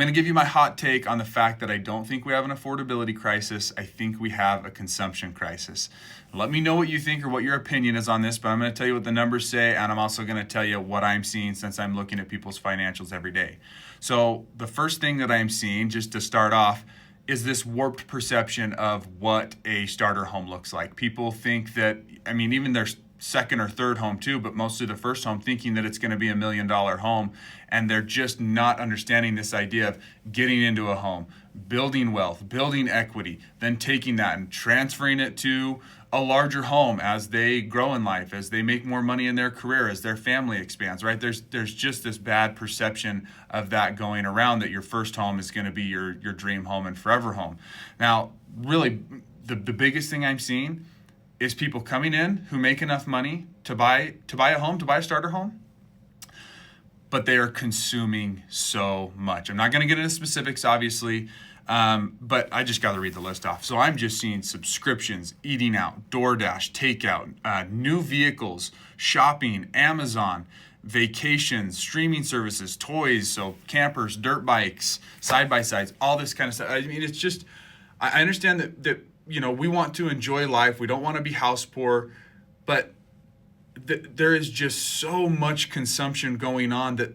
I'm going to give you my hot take on the fact that I don't think we have an affordability crisis. I think we have a consumption crisis. Let me know what you think or what your opinion is on this, but I'm going to tell you what the numbers say, and I'm also going to tell you what I'm seeing since I'm looking at people's financials every day. So the first thing that I'm seeing, just to start off, is this warped perception of what a starter home looks like. People think that, even their second or third home too, but mostly the first home, thinking that it's going to be $1 million home, and they're just not understanding this idea of getting into a home, building wealth, building equity, then taking that and transferring it to a larger home as they grow in life, as they make more money in their career, as their family expands, right? There's just this bad perception of that going around, that your first home is going to be your dream home and forever home. Now, really, the biggest thing I'm seeing is people coming in who make enough money to buy a home, to buy a starter home, but they are consuming so much. I'm not going to get into specifics, obviously, but I just got to read the list off. So I'm just seeing subscriptions, eating out, DoorDash, takeout, new vehicles, shopping, Amazon, vacations, streaming services, toys, so campers, dirt bikes, side-by-sides, all this kind of stuff. It's just, I understand that we want to enjoy life. We don't want to be house poor, but there is just so much consumption going on that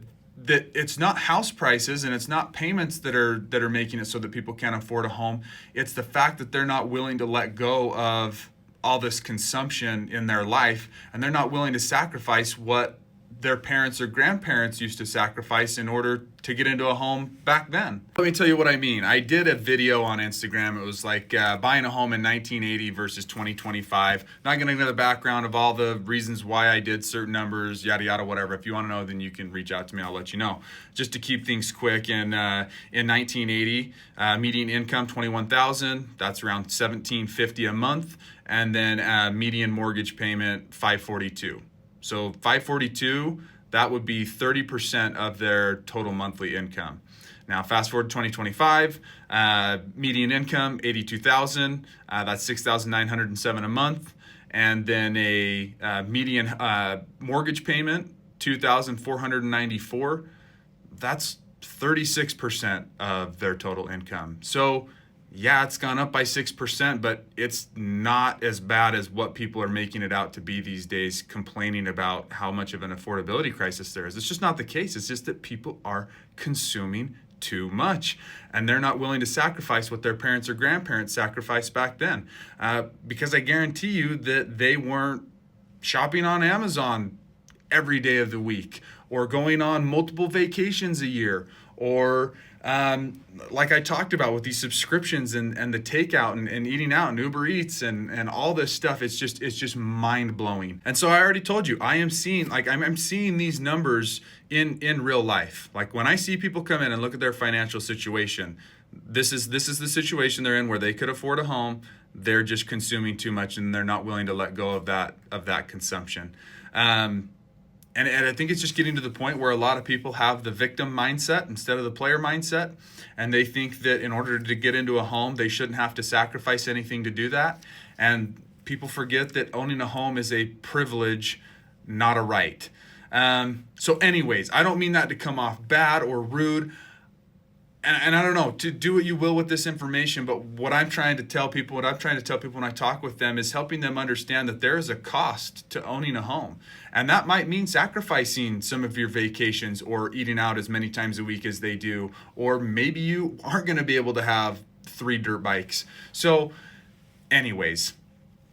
it's not house prices and it's not payments that are making it so that people can't afford a home. It's the fact that they're not willing to let go of all this consumption in their life, and they're not willing to sacrifice what their parents or grandparents used to sacrifice in order to get into a home back then. Let me tell you what I mean. I did a video on Instagram. It was like buying a home in 1980 versus 2025. Not going to get into the background of all the reasons why I did certain numbers, yada, yada, whatever. If you want to know, then you can reach out to me. I'll let you know. Just to keep things quick, in 1980, median income, $21,000. That's around $1,750 a month. And then median mortgage payment, $542. So $542, that would be 30% of their total monthly income. Now, fast forward to 2025, median income, $82,000. That's $6,907 a month. And then a median mortgage payment, $2,494. That's 36% of their total income. So yeah, it's gone up by 6%, but it's not as bad as what people are making it out to be these days, complaining about how much of an affordability crisis there is. It's just not the case. It's just that people are consuming too much, and they're not willing to sacrifice what their parents or grandparents sacrificed back then. Because I guarantee you that they weren't shopping on Amazon every day of the week, or going on multiple vacations a year, or like I talked about with these subscriptions and the takeout and eating out and Uber Eats and all this stuff. It's just mind blowing. And so I already told you, I'm seeing these numbers in real life. Like when I see people come in and look at their financial situation, this is the situation they're in, where they could afford a home. They're just consuming too much, and they're not willing to let go of that consumption. And I think it's just getting to the point where a lot of people have the victim mindset instead of the player mindset. And they think that in order to get into a home, they shouldn't have to sacrifice anything to do that. And people forget that owning a home is a privilege, not a right. So anyways, I don't mean that to come off bad or rude. And I don't know, to do what you will with this information, but what I'm trying to tell people when I talk with them, is helping them understand that there is a cost to owning a home. And that might mean sacrificing some of your vacations or eating out as many times a week as they do, or maybe you aren't going to be able to have 3 dirt bikes. So anyways,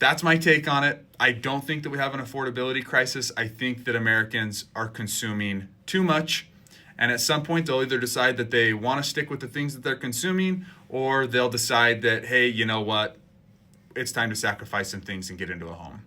that's my take on it. I don't think that we have an affordability crisis. I think that Americans are consuming too much. And at some point, they'll either decide that they want to stick with the things that they're consuming, or they'll decide that, hey, you know what? It's time to sacrifice some things and get into a home.